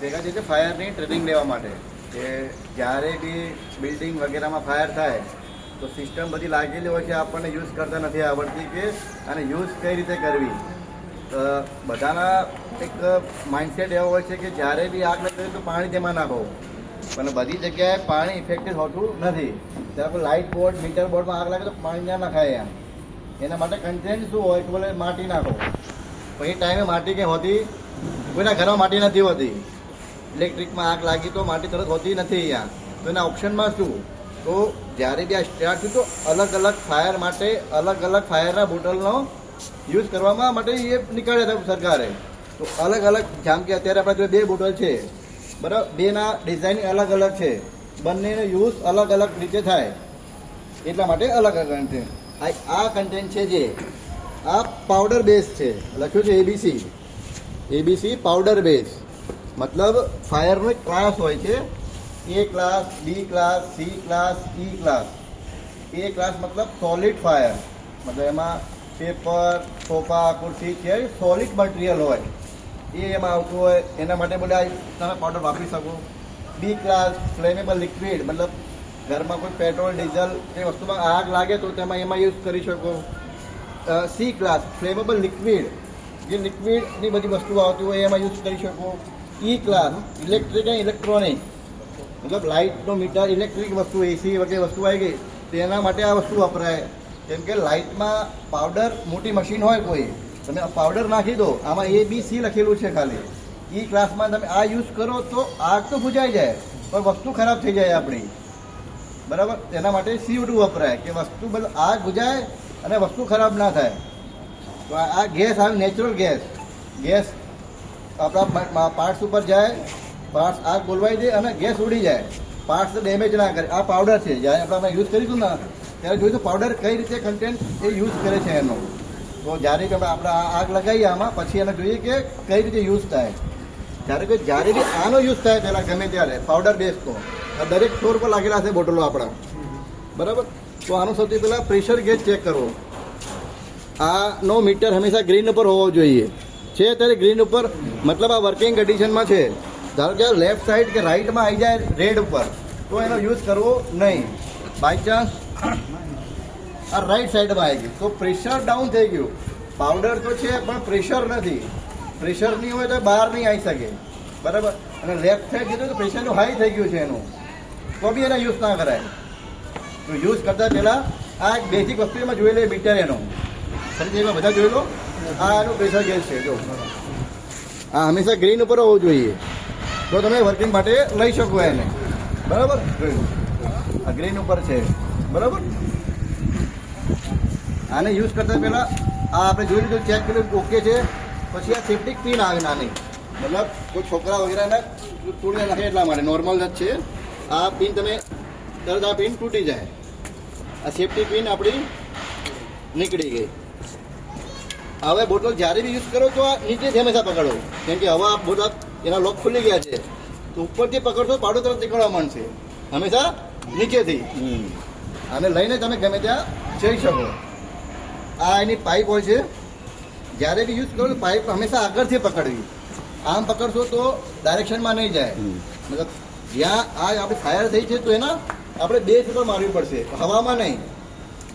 ભેગા છે ફાયરની ટ્રેનિંગ લેવા માટે કે જ્યારે બી બિલ્ડિંગ વગેરેમાં ફાયર થાય તો સિસ્ટમ બધી લાગેલી હોય છે, આપણને યુઝ કરતા નથી આવડતી કે અને યુઝ કઈ રીતે કરવી. બધાના એક માઇન્ડસેટ એવો હોય છે કે જ્યારે બી આગ લાગે તો પાણી તેમાં નાખો, પણ બધી જગ્યાએ પાણી ઇફેક્ટિવ હોતું નથી. ત્યારે કોઈ લાઇટ બોર્ડ મીટર બોર્ડમાં આગ લાગે તો પાણી ના નાખાય. એના માટે કન્ટેન્ટ શું હોય કે બોલે માટી નાખો. પછી ટાઈમે માટી કંઈ હોતી, કોઈના ઘરમાં માટી નથી હોતી. ઇલેક્ટ્રિકમાં આગ લાગી તો માટી તરત હોતી નથી અહીંયા. તો એના ઓપ્શનમાં શું, તો જ્યારે બી આ સ્ટાર્ટ થયું તો અલગ અલગ ફાયર માટે અલગ અલગ ફાયરના બોટલનો યુઝ કરવામાં માટે એ નીકળ્યા હતા સરકારે. તો અલગ અલગ, જેમ કે અત્યારે આપણા જોડે 2 બોટલ છે બરાબર, બેના ડિઝાઇન અલગ અલગ છે, બંનેનો યુઝ અલગ અલગ રીતે થાય એટલા માટે અલગ અલગ કન્ટેન્ટ. આ કન્ટેન્ટ છે જે આ પાવડર બેઝ છે, લખ્યું છે એબીસી પાવડર બેઝ. મતલબ ફાયરનો એક ક્લાસ હોય છે, એ ક્લાસ, બી ક્લાસ, સી ક્લાસ, ઈ ક્લાસ. એ ક્લાસ મતલબ સોલિડ ફાયર, મતલબ એમાં પેપર, સોફા, ખુરશી, ચેર સોલિડ મટીરિયલ હોય એ એમાં આવતું હોય. એના માટે બધા તમે પાવડર વાપરી શકો. બી ક્લાસ ફ્લેમેબલ લિક્વિડ, મતલબ ઘરમાં કોઈ પેટ્રોલ ડીઝલ એ વસ્તુમાં આગ લાગે તો તેમાં એમાં યુઝ કરી શકો. સી ક્લાસ ફ્લેમેબલ લિક્વિડ, જે લિક્વિડની બધી વસ્તુઓ આવતી હોય એમાં યુઝ કરી શકો. ઈ ક્લાસ ઇલેક્ટ્રિક એન્ડ ઇલેક્ટ્રોનિક, મતલબ લાઇટનો મીટર, ઇલેક્ટ્રિક વસ્તુ, એસી વગેરે વસ્તુ આવી ગઈ તેના માટે આ વસ્તુ વપરાય. કેમ કે લાઇટમાં પાવડર, મોટી મશીન હોય કોઈ, તમે પાવડર નાખી દો, આમાં ABC લખેલું છે ખાલી. ઈ ક્લાસમાં તમે આ યુઝ કરો તો આગ તો બુજાઈ જાય પણ વસ્તુ ખરાબ થઈ જાય આપણી, બરાબર. તેના માટે CO2 વપરાય કે વસ્તુ આગ બુજાય અને વસ્તુ ખરાબ ના થાય. તો આ ગેસ આવે, નેચરલ ગેસ આપણા પાર્ટ્સ ઉપર જાય, પાર્ટ્સ આગ બોલવાઈ દે અને ગેસ ઉડી જાય, પાર્ટ્સ ડેમેજ ના કરે. આ પાવડર છે, જ્યારે આપણે યુઝ કરીશું ને ત્યારે જોઈશું પાવડર કઈ રીતે કન્ટેન્ટ એ યુઝ કરે છે એનો. તો જ્યારે બી આપણે આગ લગાવીએ આમાં, પછી એને જોઈએ કે કઈ રીતે યુઝ થાય. જ્યારે બી આનો યુઝ થાય પહેલાં ગમે ત્યારે પાવડર બેઝ તો દરેક ફ્લોર પર લાગેલા છે બોટલો આપણા, બરાબર. તો આનું સૌથી પહેલાં પ્રેશર ગેજ ચેક કરવો. આનો મીટર હંમેશા ગ્રીન ઉપર હોવો જોઈએ. છે અત્યારે ગ્રીન ઉપર, મતલબ આ વર્કિંગ કન્ડિશનમાં છે. ધારો કે લેફ્ટ સાઈડ કે રાઈટમાં આવી જાય રેડ ઉપર તો એનો યુઝ કરવો નહીં. બાય ચાન્સ આ રાઈટ સાઈડમાં આવી ગયું તો પ્રેશર ડાઉન થઈ ગયું. પાવડર તો છે પણ પ્રેશર નથી. પ્રેશર નહીં હોય તો બહાર નહીં આવી શકે, બરાબર. અને લેફ્ટ સાઈડ જતું તો પ્રેશરનું હાઈ થઈ ગયું છે એનું, તો બી એનો યુઝ ના કરાય. તો યુઝ કરતાં પહેલાં આ એક બેઝિક વસ્તુ એમાં જોઈ લે, મીટર એનો સમજી એમાં બધા જોઈ લો. આ એનું પ્રેશર ગેજ છે, જો આ હંમેશા ગ્રીન ઉપર હોવું જોઈએ તો તમે વર્કિંગ માટે લઈ શકો એને, બરાબર. આ ગ્રીન ઉપર છે, બરાબર. આને યુઝ કરતાં પહેલાં આ આપણે જોઈ લીધું, ચેક કર્યું ઓકે છે. પછી આ સેફ્ટી પિન આવે નાની, મતલબ કોઈ છોકરા વગેરેને તોડી નાખે એટલા માટે, નોર્મલ જ છે. આ પિન તમે તરત આ પિન તૂટી જાય. આ સેફ્ટી પિન આપણી નીકળી ગઈ. હવે બોટલ જ્યારે બી યુઝ કરો તો આ નીચેથી હંમેશા પકડો, કેમ કે હવે આ બોટલ એના લોક ખુલી ગયા છે તો ઉપરથી પકડશો પાડો તરત નીકળવા માંડશે. હંમેશા નીચેથી આને લઈને તમે ગમે ત્યાં જઈ શકો. આ એની પાઇપ હોય છે, જ્યારે બી યુઝ કરો પાઇપ હંમેશા આગળથી પકડવી. આમ પકડશો તો ડાયરેક્શનમાં નહીં જાય. મતલબ જ્યાં આ આપણે ફાયર થઈ છે તો એના આપણે બેઝ ઉપર મારવી પડશે, હવામાં નહીં.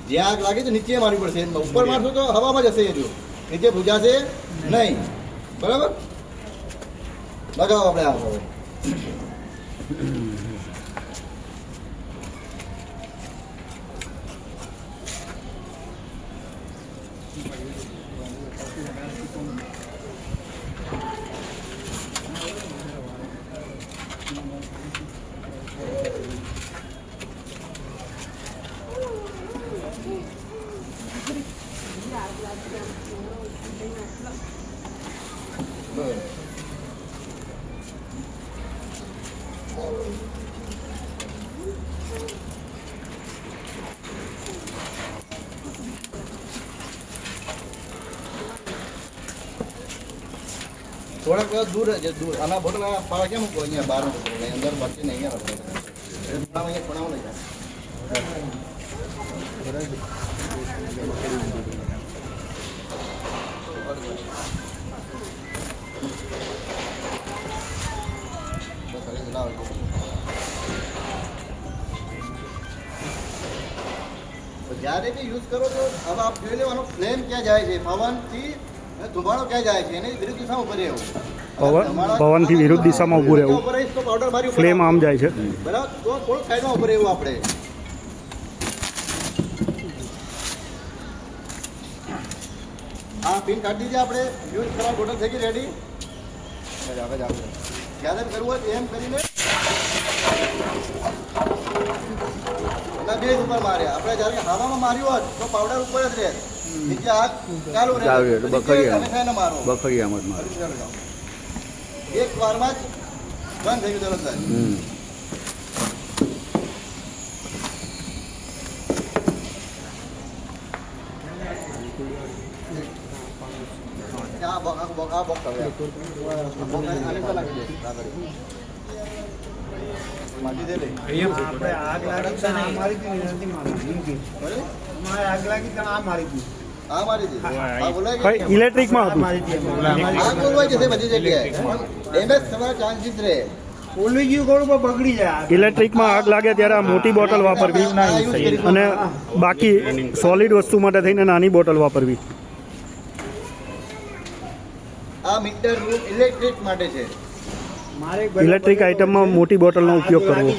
જ્યાં આગ લાગે તો નીચે મારવી પડશે. ઉપર મારશો તો હવામાં જશે, એ જો નીચે ભૂજાશે નહીં, બરાબર. લગાવો આપણે આ હવે. થોડાક દૂર આના બોટલ પાળા કેમ મૂકો? અહીંયા બહાર મૂકો, અંદર ભરતી નહીં, અહીંયા લઈ જાય. જ્યારે બી યુઝ કરો તો હવે આપ જોઈ લેવાનો ફ્લેમ ક્યાં જાય છે, પવનથી ધુમાડો ક્યાં જાય છે, એની વિરુદ્ધ દિશામાં ઉપર રહેવું. પવનથી વિરુદ્ધ દિશામાં ઊભું રહેવું. ફ્લેમ આમ જાય છે બરાબર, તો થોડું સાઈડમાં ઉપર રહેવું આપણે. હા, પિન કાઢી દીધી આપણે. યુઝ કરવા બોટલ થઈ ગઈ રેડી. જ્યારે કરવું હોય એમ કરીને બેઝ ઉપર માર્યા. આપણે જ્યારે હવામાં માર્યું હોત તો પાવડર ઉપર જ રહે, નીચે હાથ ચાલુ રહે. બખડિયામાં જ એક વારમાં જ બંધ થઈ ગયું તરત જ. ઇલેક્ટ્રિકમાં હતું. ઇલેક્ટ્રિકમાં આગ લાગે ત્યારે આ મોટી બોટલ વાપરવી અને બાકી સોલિડ વસ્તુ માટે થઈને નાની બોટલ વાપરવી. આ મીટર રૂમ ઇલેક્ટ્રિક માટે છે. ઇલેક્ટ્રિક આઇટમમાં મોટી બોટલનો ઉપયોગ કરવો.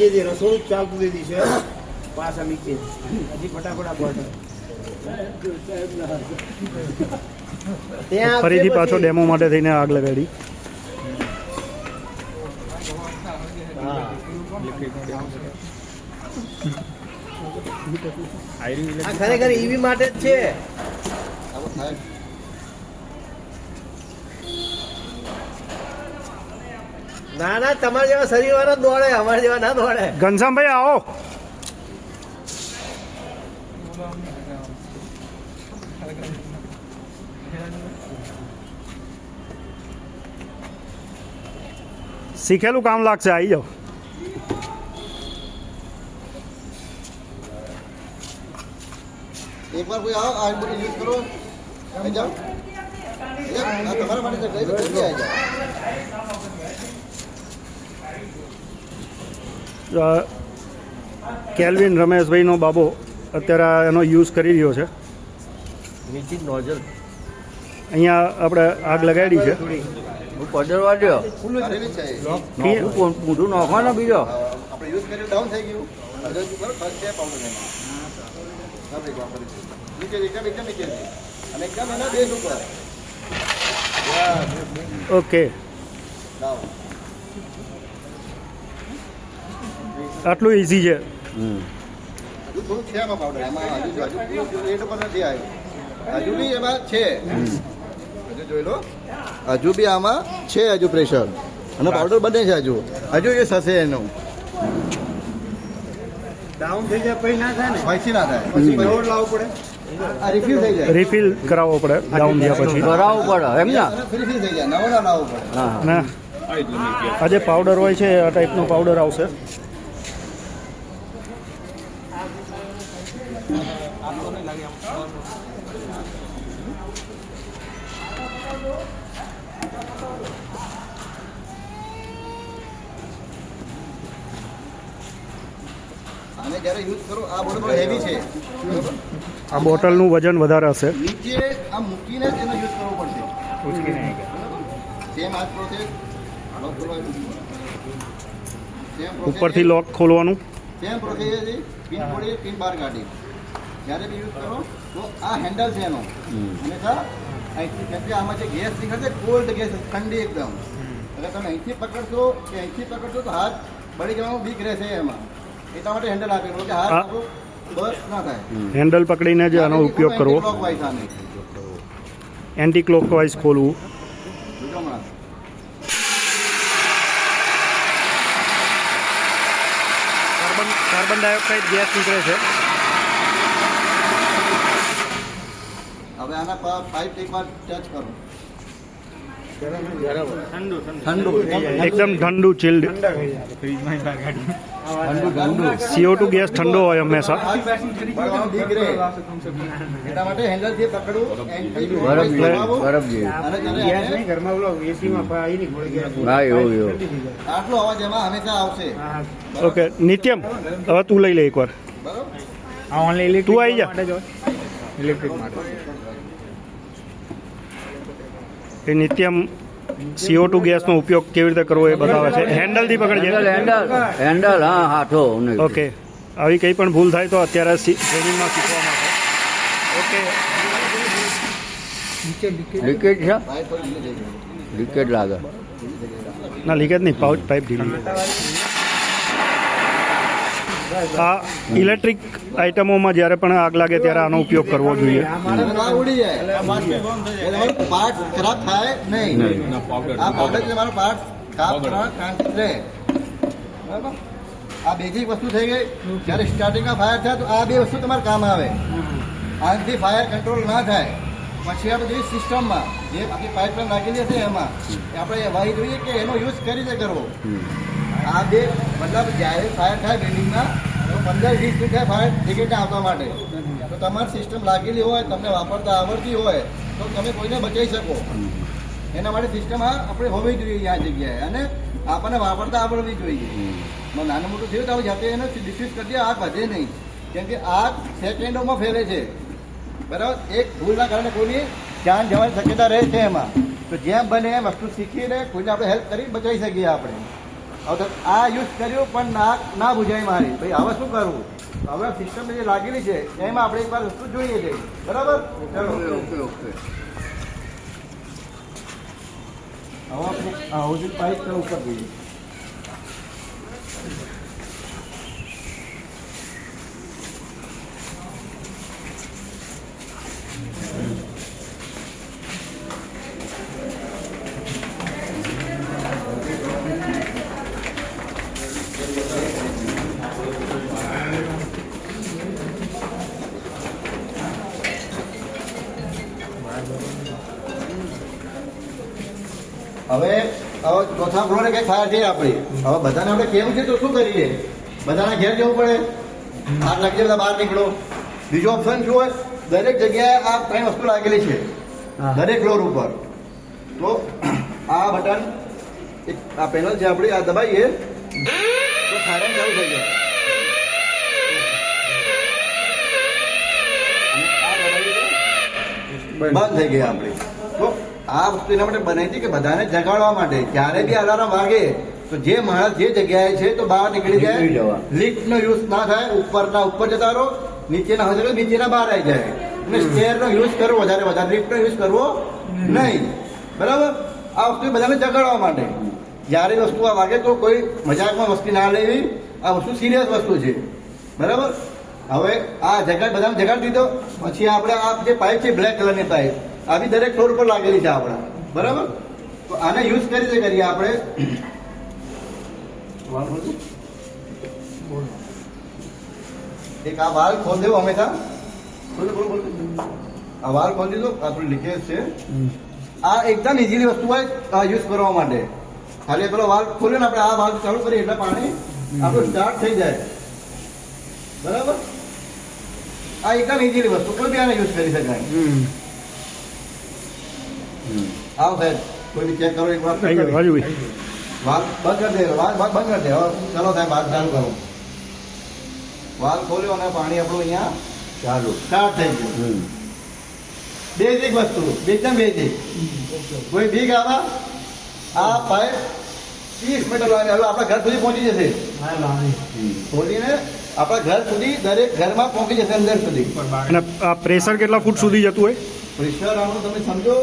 ફરીથી પાછો ડેમો માટે થઈને આગ લગાડી. ખરેખર ઈવી માટે જ છે. ના ના, તમારા જેવા શરીર વાળા દોડે, અમારા જેવા ના દોડે. ઘનશ્યામભાઈ આવો. શીખેલું કામ લાગશે, આવી જાઓ. એકવાર કોઈ આવો, આ બધું યુઝ કરો, આવી જાઓ. તમારા માટે આવી જાઓ. કેલ્વિન રમેશભાઈનો બાબો અત્યારે એનો યુઝ કરી રહ્યો છે. નોઝલ અહીંયા આપણે આગ લગાડી છે. પદરવા દો, ઊંધું નાખવાનો બીજો. આપણે યુઝ કર્યું, ડાઉન થઈ ગયું. ફર્સ્ટ સ્ટેપ આવશે નીચે એકદમ નીચે અને એકદમ એના બેઝ ઉપર. ઓકે, આટલું ઇઝી છે. હજુ થોડું છે એમાં પાવડર, એમાં હજુ રેટ ઉપર નથી આવ્યું. હજુ બી એમાં છે, હજુ જોઈ લો, હજુ બી આમાં છે હજુ પ્રેશર અને પાવડર બને છે હજુ એ થશે એનું. ડાઉન થઈ જાય પછી ના થાય ને, પછી ના થાય, પછી લોડ લાવવો પડે. આ રિફિલ થઈ જાય, રિફિલ કરાવવો પડે ડાઉન થયા પછી. કરાવવું પડે એમ ને, રિફિલ થઈ જાય, નવો ના લાવવો પડે. ના, આ જે પાવડર હોય છે આ ટાઈપનો પાવડર આવશે. અને જ્યારે યુઝ કરો, આ બોટલ હેવી છે, આ બોટલનું વજન વધારે હશે. નીચે આ મૂકીને જ એનો યુઝ કરવો પડશે. સેમ આ પ્રોસેસ, ઉપરથી લોક ખોલવાનું. સેમ પ્રોસેસ છે. પિન ખોલી, પિન બહાર કાઢી. જ્યારે બી યુઝ કરો તો આ હેન્ડલ છે એનો, હંમેશા અહીંથી, કેમ કે આમાં જે ગેસ નીકળશે કોલ્ડ ગેસ, ઠંડી એકદમ. એટલે તમે અહીંથી પકડશો કે અહીંથી પકડશો તો હાથ બળી જવાનું બીક રહેશે એમાં. એટલા માટે હેન્ડલ આપેલું કે હાથ આપણું બસ ના થાય. હેન્ડલ પકડીને જ આનો ઉપયોગ કરવો. એન્ટી ક્લોકવાઇઝ ખોલવું. કાર્બન ડાયોક્સાઇડ ગેસ નીકળે છે. હવે આના પાઇપ એકવાર ટચ કરો, ઠંડુ એકદમ ઠંડુ ચિલ્ડ ઠંડુ CO2 ગેસ ઠંડો હોય હંમેશા. બળવાનું ઠીક રહે એના માટે હેન્ડલથી પકડવું એન્ટી બરફ દબાવવું. બરફ જેવી. અને જ્યારે હા એવું એવું. આટલો અવાજ એમાં હંમેશા આવશે. ઓકે નિત્યમ, હવે તું લઈ લે એકવાર. બરાબર તું આવી જા. એ નિત્યમ CO2 ગેસનો ઉપયોગ કેવી રીતે કરવો એ બતાવે છે. હેન્ડલથી પકડજે. હેન્ડલ હા હાથો નહીં. ઓકે, આવી કંઈ પણ ભૂલ થાય તો અત્યારે ટ્રેનિંગમાં શીખવામાં છે. ઓકે, લીકેજ છે, ભાઈ થોડી ઢીલી થઈ ગઈ. લીકેજ લાગે. ના લીકેજ નહીં, પાઇપ ઢીલી. આ ઇલેક્ટ્રિક આઇટમોમાં જ્યારે પણ આગ લાગે ત્યારે આનો ઉપયોગ કરવો જોઈએ. આ ઉડી જાય એટલે પાર્ટ ખરાબ થાય નહીં. આ પાવડર છે મારો પાર્ટ ખરાબ કાંતિ રહે. બરાબર, આ બેઝિક વસ્તુ થઈ ગઈ. જ્યારે સ્ટાર્ટિંગમાં ફાયર થાય તો આ બે વસ્તુ તમારે કામ આવે. આનાથી ફાયર કંટ્રોલ ના થાય. પછી આ બધી સિસ્ટમમાં જે આખી પાઇપલાઇન નાખેલી હશે એમાં આપણે વાહી જોઈએ કે એનો યુઝ કઈ રીતે કરવો. આ બે મતલબ જ્યારે ફાયર થાય બિલ્ડિંગમાં તો 15-20 મિનિટ થાય ફાયર ટિકિટને આવવા માટે. તો તમારી સિસ્ટમ લાગેલી હોય, તમને વાપરતા આવડતી હોય તો તમે કોઈને બચાવી શકો. એના માટે સિસ્ટમ આપણે હોવી જોઈએ આ જગ્યાએ, અને આપણને વાપરતા આવડવી જોઈએ. નાનું મોટું થયું તો આપણે જાતે એનો ડિફ્યુઝ કરી દઈએ, આગ વધે નહીં. કેમ કે આગ સેકન્ડોમાં ફેલે છે. બરાબર, એક ભૂલના કારણે કોઈની જાન જવાની શક્યતા રહે છે એમાં. તો જેમ બને એમ વસ્તુ શીખીને કોઈને આપણે હેલ્પ કરી બચાવી શકીએ આપણે. હવે આ યુઝ કર્યું પણ ના બુજાય મારી ભાઈ, હવે શું કરવું. હવે સિસ્ટમ જે લાગેલી છે એમાં આપણે એકવાર વસ્તુ જોઈએ છે. બરાબર, ચલો ઓકે ઓકે. હવે આપણે હાઉસિંગ પાઇપ ઉપર જઈએ. હવે ચોથા ફ્લોરે કઈ ફાયર છે આપણી. હવે બધાને આપણે કેવું છે તો શું કરીએ? બધાના ઘેર જવું પડે, આગ લાગી જાય બધા બહાર નીકળો. બીજો ઓપ્શન શું હોય? દરેક જગ્યાએ આ 3 વસ્તુ લાગેલી છે દરેક ફ્લોર ઉપર. તો આ બટન આ પેનલ છે આપણી, આ દબાઈએ તો સાયરન ચાલુ થઈ જાય. અને આ દબાઈએ બંધ થઈ ગઈ આપણી. તો આ વસ્તુ એના માટે બનાવી હતી કે બધાને જગાડવા માટે. જ્યારે બી અલાર્મ વાગે તો જે માણસ જે જગ્યાએ છે તો બહાર નીકળી જાય. લિફ્ટનો યુઝ ના થાય, ઉપરના ઉપર જતા રહો, નીચેના હોય તો નીચેના બહાર આવી જાય. અને સ્ટેરનો યુઝ કરવો વધારે, લિફ્ટનો યુઝ કરવો નહીં. બરાબર, આ વસ્તુ બધાને જગાડવા માટે. જ્યારે વસ્તુ આ વાગે તો કોઈ મજાકમાં વસ્તુ ના લેવી. આ વસ્તુ સિરિયસ વસ્તુ છે. બરાબર, હવે આ બધાને જગાડી દીધો. પછી આપણે આ જે પાઇપ છે બ્લેક કલરની પાઇપ, આ બી દરેક ફ્લોર ઉપર લાગેલી છે આપણા. બરાબર, તો આને યુઝ કઈ રીતે કરીએ આપણે? એક આ વાલ ખોલ દેવો હંમેશા. આ વાલ ખોલ દીધો. આ થોડી લીકેજ છે. આ એકદમ ઇઝીલી વસ્તુ હોય યુઝ કરવા માટે. ખાલી પેલો વાલ ખોલ્યો ને આપણે આ વાલ ચાલુ કરીએ એટલે પાણી આપણું સ્ટાર્ટ થઈ જાય. બરાબર, આ એકદમ ઇઝીલી વસ્તુ, કોઈ બી આને યુઝ કરી શકાય. આવો સાહેબ, કોઈ બી ચેક કરો એક વાર. રાજુભાઈ, વાલ બંધ કરી દે, વાલ બંધ કરી દે. હવે ચાલો સાહેબ, હાથ ચાલુ કરો. વાલ ખોલ્યો અને પાણી આપણું અહીંયા ચાલુ સ્ટાર્ટ થઈ ગયું. બેઝિક વસ્તુ, એકદમ બેઝિક. કોઈ બીક આવા આ પાઇપ 30 મીટર લાગે. હવે આપણા ઘર સુધી પહોંચી જશે. ખોલીને આપણા ઘર સુધી, દરેક ઘરમાં પહોંચી જશે અંદર સુધી. અને આ પ્રેશર કેટલા ફૂટ સુધી જતું હોય? પ્રેશર આનું તમે સમજો.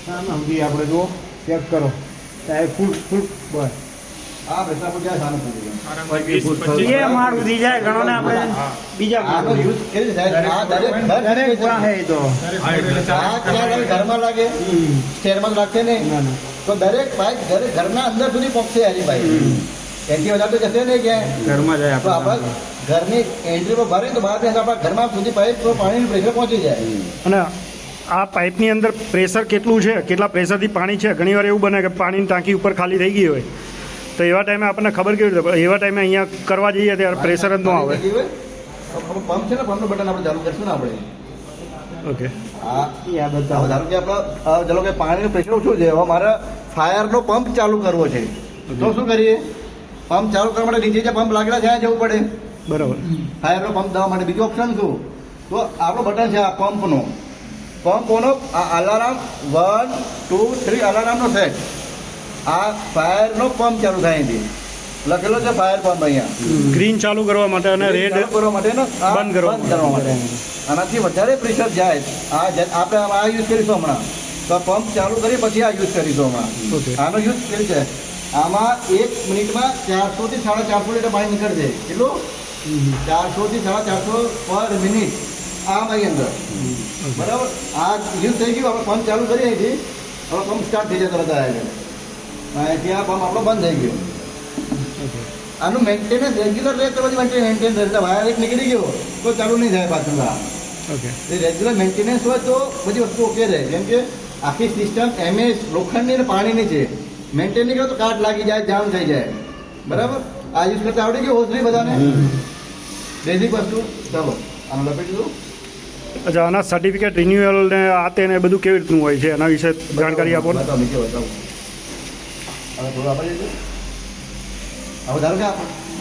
આપણે જો ચેક કરો ફૂલ બસ આ પ્રેશર આપણે ક્યાં સારું થઈ ગયું? એ માર ઉધી જાય ઘણો ને આપણે બીજા આનો યુઝ કરી સાહેબ. આ દરેક ઘર હે તો આ ક્યાં લાગે? ઘરમાં લાગે, સ્ટેરમાં લાગશે નહીં. તો દરેક પાઇપ દરેક ઘરના અંદર સુધી પહોંચશે. હરીભાઈ એનાથી વધારે તો જશે નહીં ક્યાંય. ઘરમાં જાય તો આપણા ઘરની એન્ટ્રી પર ભરે તો બહાર આપણા ઘરમાં સુધી પાઇપ પાણીનું પ્રેશર પહોંચી જાય. અને આ પાઇપની અંદર પ્રેશર કેટલું છે, કેટલા પ્રેશરથી પાણી છે? ઘણીવાર એવું બને કે પાણીની ટાંકી ઉપર ખાલી થઈ ગઈ હોય, તો એવા ટાઈમે આપણને ખબર કેવી રીતે પડે? એવા ટાઈમે અહીંયા કરવા જઈએ ત્યારે પ્રેશર જ ન આવે. પંપ છે ને, પંપનું બટન આપણે ચાલુ કરશું ને આપણે. ઓકે. ધારો કે આપણે ચાલો કે પાણીનું પ્રેશર ઓછું છે, હવે મારે ફાયરનો પંપ ચાલુ કરવો છે, તો શું કરીએ? પંપ ચાલુ કરવા માટે નીચે જે પંપ લાગેલા ત્યાં જવું પડે. બરાબર. ફાયરનો પંપ દવા માટે બીજું ઓપ્શન શું? તો આપણો બટન છે આ પંપનો. પંપનો આ અલાર્મ 1 2 3 અલાર્મનો સેટ. આ ફાયરનો પંપ ચાલુ થાય અહીંથી લખેલો છે ફાયર પંપ અહીંયા. ગ્રીન ચાલુ કરવા માટે અને રેડ ચાલુ કરવા માટે ને આ બંધ કરવા માટે. આનાથી વધારે પ્રેશર જાય આપણે આ યુઝ કરીશું હમણાં. તો આ પંપ ચાલુ કરી પછી આ યુઝ કરીશું હમણાં. ઓકે. આનો યુઝ કરી છે. આમાં 1 મિનિટમાં 400 થી 450 લીટર પાણી નીકળશે. કેટલું? 400 થી 450 પર મિનિટ આમ અહીં અંદર. બરાબર. આ યુઝ થઈ ગયું. આપણે પંપ ચાલુ કરીએ અહીંથી. હવે પંપ સ્ટાર્ટ થઈ જાય તરત અહીંથી. આ પંપ આપણો બંધ થઈ ગયો. આનું મેન્ટેનન્સ રેગ્યુલર રહે તો પછી મેન્ટેનન્સ રહેશે. વાયર એક નીકળી ગયો તો ચાલુ નહીં થાય પાછું. ઓકે. એ રેગ્યુલર મેન્ટેનન્સ હોય તો બધી વસ્તુ ઓકે રહે. કેમ કે આખી સિસ્ટમ એમએસ લોખંડની અને પાણીની છે. મેન્ટેન નહીં કરો તો કાટ લાગી જાય, જામ થઈ જાય. બરાબર. આ યુઝ કરતા આવડી ગયું હોશ નહીં બધાને? બેઝિક વસ્તુ. ચાલો આનું લપેટી દઉં. અચ્છા, આના સર્ટિફિકેટ રિન્યુઅલ ને આ તે ને બધું કેવી રીતનું હોય છે એના વિશે જાણકારી આપો ને. બતાવો નીચે બતાવો. હવે થોડું આપણે જઈશું. હવે ધારો કે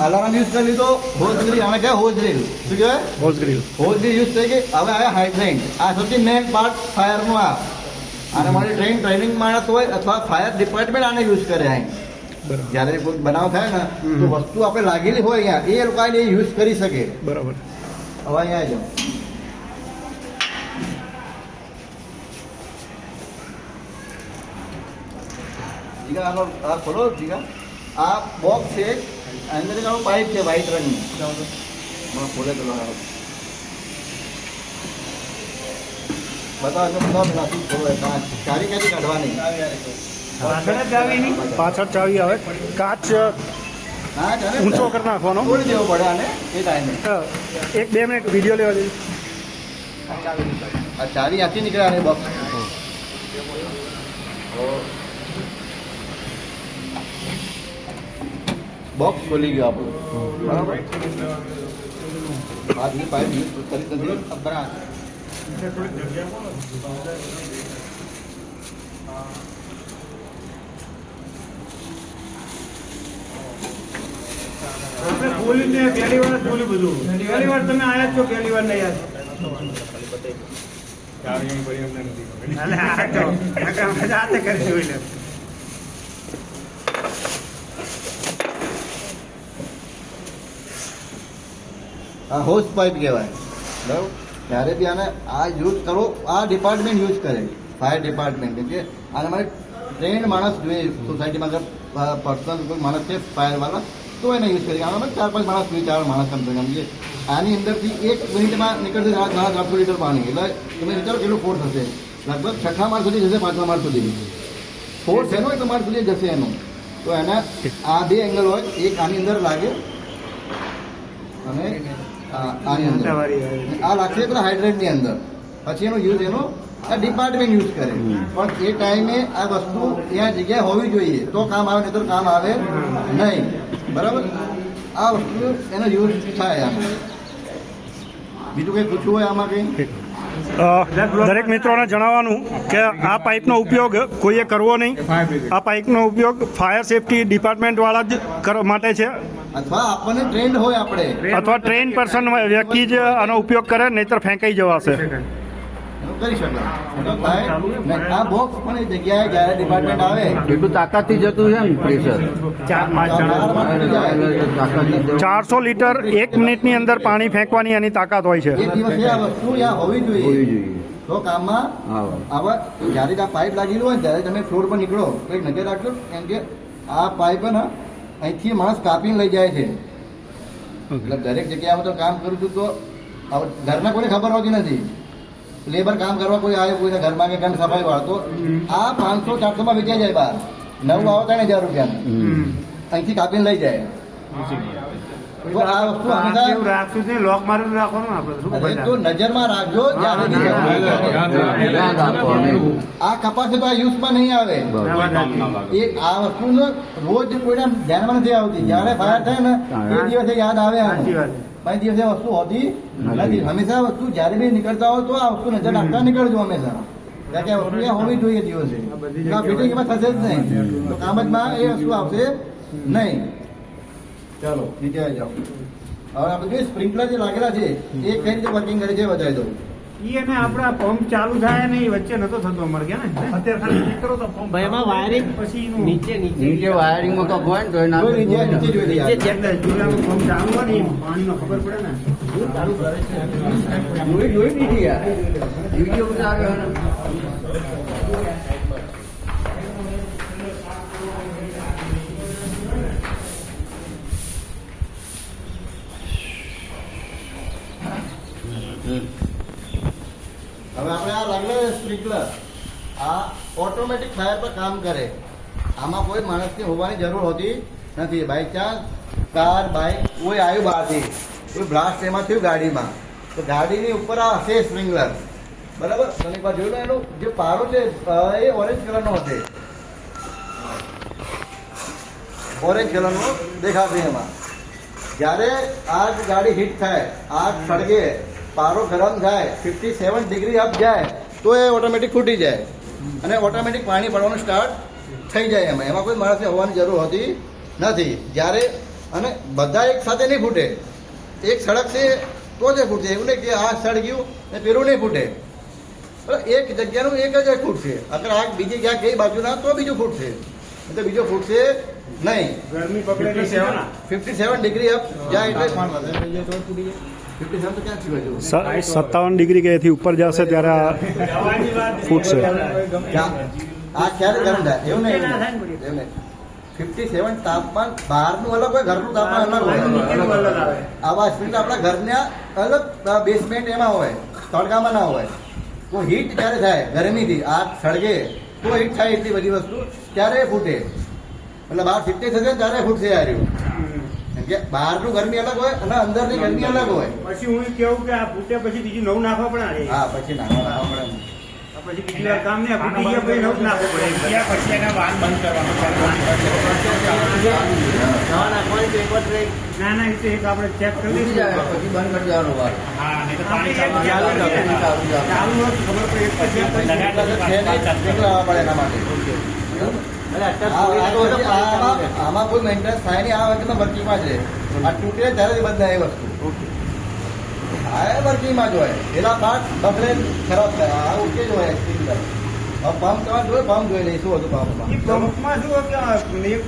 અલાર્મ યુઝ કરી લીધો. Hose drill. આને કહેવાય હોઝ ડ્રીલ. શું કહેવાય? Hose grill. Hose drill use થઈ ગઈ. હવે આયા હાઇડ્રેન્ટ. આ સૌથી મેઇન પાર્ટ ફાયરનું. આને મારી ટ્રેનિંગ માણસ હોય અથવા ફાયર ડિપાર્ટમેન્ટ આને યુઝ કરે. અહીં બરાબર. જ્યારે કોઈ બનાવ થાય ને તો વસ્તુ આપણે લાગેલી હોય અહીંયા એ લોકો આને યુઝ કરી શકે. બરાબર. હવે અહીંયા આવી જાઓ. જીગા આનો આ ખોલો. જીગા આ બોક્સ છે. અંદર એક આનો પાઇપ છે વ્હાઈટ રંગની. ખોલે તો બતાવો ખોલો. ચારી ક્યાંથી કાઢવાની? પાછળ ચાવી આવે. કાચ હા ચાલે. ઊંચો કરી નાખવાનો. તોડી દેવો પડે આને એ ટાઈમે. 1-2 મિનિટ વિડીયો લેવા જઈએ. આ ચાવી આખી નીકળે આને બોક્સ. બોક્સ ખોલી ગયો આપણું. બરાબર. આ જે પાઇપ યુઝ કરી નથી બરાબર. બોલીને પહેલી વાર બોલી બધું. પહેલી વાર તમે આયા છો, પહેલી વાર નહીં આયા. આ હોઝ પાઇપ કહેવાય. બરાબર. જ્યારે બી આને આ યુઝ કરો, આ ડિપાર્ટમેન્ટ યુઝ કરે. Fire department. કેમ કે આને મારે ટ્રેન્ડ માણસ જોઈએ સોસાયટીમાં. અગર પર્સનલ કોઈ માણસ છે ફાયરવાળા તો એને યુઝ કરી. આમાં 4-5 માણસ જોઈએ. 4 માણસ સમજો. આની અંદરથી 1 મિનિટમાં નીકળશે 400 લીટર પાણી. એટલે તમે વિચારો કેટલું ફોર્સ હશે. લગભગ 6થા માળ સુધી જશે, 5મા માળ સુધી. ફોર્સ એનો 1 માળ સુધી જશે એનો. તો એના આ 2 એંગલ હોય. એક આની અંદર લાગે અને આની અંદર આ લાગશે પેલા હાઇડ્રેટની અંદર. પછી એનો યુઝ એનો આ ડિપાર્ટમેન્ટ યુઝ કરે. પણ એ ટાઈમે આ વસ્તુ ત્યાં જગ્યાએ હોવી જોઈએ તો કામ આવે, નહીં તો કામ આવે નહીં. બરાબર. આ વસ્તુ એનો યુઝ થાય. આમ બીજું કંઈ પૂછવું હોય આમાં કંઈ? દરેક મિત્રોને જણાવવાનું કે આ પાઇપનો ઉપયોગ કોઈએ કરવો નહીં. આ પાઇપનો ઉપયોગ ફાયર સેફટી ડિપાર્ટમેન્ટવાળા જ માટે છે, અથવા આપણને ટ્રેન્ડ હોય આપણે, અથવા ટ્રેન પર્સન વ્યક્તિ જ આનો ઉપયોગ કરે, નહીતર ફેંકાઈ જવાશે. એનું કરી શકાય. આ બોક્સ પણ એ જગ્યાએ જ્યારે ડિપાર્ટમેન્ટ આવે એટલું તાકાતથી જતું છે ને પ્રેશર. 400 લીટર 1 મિનિટની અંદર પાણી ફેંકવાની એની તાકાત હોય છે. એ દિવસે આ વસ્તુ ત્યાં હોવી હોવી જોઈએ. જોઈએ. તો કામમાં આવા જ્યારે આ પાઇપ લાગેલું હોય ત્યારે તમે ફ્લોર પર નીકળો તો એક નજર રાખજો. કેમ કે આ પાઇપ ને અહીંથી માણસ કાપીને લઈ જાય છે. એટલે દરેક જગ્યાએ તો કામ કરું છું તો ઘરના કોઈને ખબર હોતી નથી. લેબર કામ કરવા કોઈ આવે, કોઈને ઘરમાં કે ઘર સફાઈ વાળતો આ 500-400 માં વેચાઈ જાય બહાર. નવું આવો 3000 રૂપિયાનું અહીંથી કાપીને લઈ જાય. તો આ વસ્તુ હંમેશા એવું રાખશું જ નહીં, લોક મારીને રાખવાનું આપણે શું અરે બધા? તો નજરમાં રાખજો જ્યારે બી ધ્યાન રાખવાનું. આ કપાસ તો આ યુઝમાં નહીં આવે ના, વાત સાચી. એ આ વસ્તુ રોજ કોઈને ધ્યાનમાં નથી આવતી જ્યારે ફાયર થાય ને એ દિવસે યાદ આવે સાચી વાત. પાંચ દિવસે વસ્તુ હોતી નથી હંમેશા વસ્તુ જ્યારે બી નીકળતા હોય તો આ વસ્તુ નજર રાખતા નીકળજો હંમેશા કારણ કે આ વસ્તુ ત્યાં હોવી જોઈએ દિવસે ફિટિંગ એમાં થશે જ નહીં તો કામમાં એ વસ્તુ આવશે નહીં. ચાલો નીચે આવી જાઓ. હવે આપણે જે સ્પ્રિંકલર જે લાગેલા છે એ કઈ રીતે વર્કિંગ કરે છે બતાવી દઉં. ઈ અને આપણા પંપ ચાલુ થાય ને એ વચ્ચે નતો થતો અમારે કે ને અત્યારે ખાલી ચેક કરો તો પંપ ભાઈ, એમાં વાયરિંગ પછી એનું નીચે વાયરિંગમાં તો point હોય ને જો નીચે નીચે જોઈ લઈએ આપણે. એટલે ચૂલાનું પંપ ચાલુ હોય ને એ પાણીનો ખબર પડે ને ચાલુ કરે છે. જોઈ દીધી યાર. વિડીયો ઉતાર્યો ને. હવે આપણે આ લાગેલા સ્પ્રિંકલર આ ઓટોમેટિક ફાયર પર કામ કરે આમાં કોઈ માણસની હોવાની જરૂર હોતી નથી. બાય ચાન્સ કાર બાઇક કોઈ આવ્યું બહારથી કોઈ બ્લાસ્ટ એમાં થયું ગાડીમાં તો ગાડીની ઉપર આ હશે સ્પ્રિંકલર બરાબર. તમે એકવાર જોયું ને એનું જે પારો છે એ ઓરેન્જ કલરનો હશે ઓરેન્જ કલરનો દેખાશે એમાં. જ્યારે આગ ગાડી હિટ થાય આગ સળગે પારો ગરમ થાય 57 ડિગ્રી અપ જાય તો એ ઓટોમેટિક ફૂટી જાય અને ઓટોમેટિક પાણી પડવાનું સ્ટાર્ટ થઈ જાય એમાં કોઈ માણસને હોવાની જરૂર હોતી નથી. જ્યારે અને બધા એક સાથે નહીં ફૂટે એક સળગશે તો જ એ ફૂટશે એવું નહીં કે આ સળગ્યું ને પેલું નહીં ફૂટે. એક જગ્યાનું એક જ ફૂટશે અગર આગ બીજી ક્યાંક ગઈ બાજુના તો બીજું ફૂટશે તો બીજો ફૂટશે નહીં. ગરમી પકડે 57 ડિગ્રી અપ જાય એટલે 57 તો ક્યાં થયું હજુ? 57 ડિગ્રી કે એથી ઉપર જશે ત્યારે આ ફૂટશે. આ ક્યારે ગરમ થાય એવું નહીં એવું નહીં 57 તાપમાન બહારનું અલગ હોય ઘરનું તાપમાન અલગ હોય. આવા સ્પ્રિંકલર આપણા ઘરના અલગ બેસમેન્ટ એમાં હોય તડકામાં ના હોય. તો હીટ જ્યારે થાય ગરમીથી આગ સળગે તો હીટ થાય એટલી બધી વસ્તુ ત્યારે એ ફૂટે એટલે બહાર 50 થશે ને ત્યારે ફૂટશે યાર. કેમ કે બહારનું ગરમી અલગ હોય અને અંદરની ગરમી અલગ હોય. પછી હું કેવું કે આ ફૂટે પછી બીજું નવું નાખવા પડે ને. હા પછી નાખવા પડે આ પછી બીજી વાર કામ નહીં ફૂટી ગયા પછી નવું જ નાખવું પડે પછી એના વાન બંધ ના ના એ તો એક આપણે ચેક કરી ફૂટી દઈશું. જાય પછી બંધ કરી દેવાનો વાર. આપણે એક ચાલુ હોય તો ખબર પડે એક પછી એક પછી સ્પ્રિંકલર આવવા પડે એના માટે. આમાં કોઈ મેન્ટેનન્સ થાય નહીં આ વખતે વર્કિંગમાં છે. આ તૂટે ત્યારે બદલાય એ વસ્તુ આ વર્કિંગમાં જ હોય એના પાર્ટ બગડે ખરાબ થાય આ ઓકે જ હોય સ્પ્રિંકલર. પંપ તમારે જોઈ પંપ જોઈ લઈશું હતું પંપમાં પંપમાં શું કે એક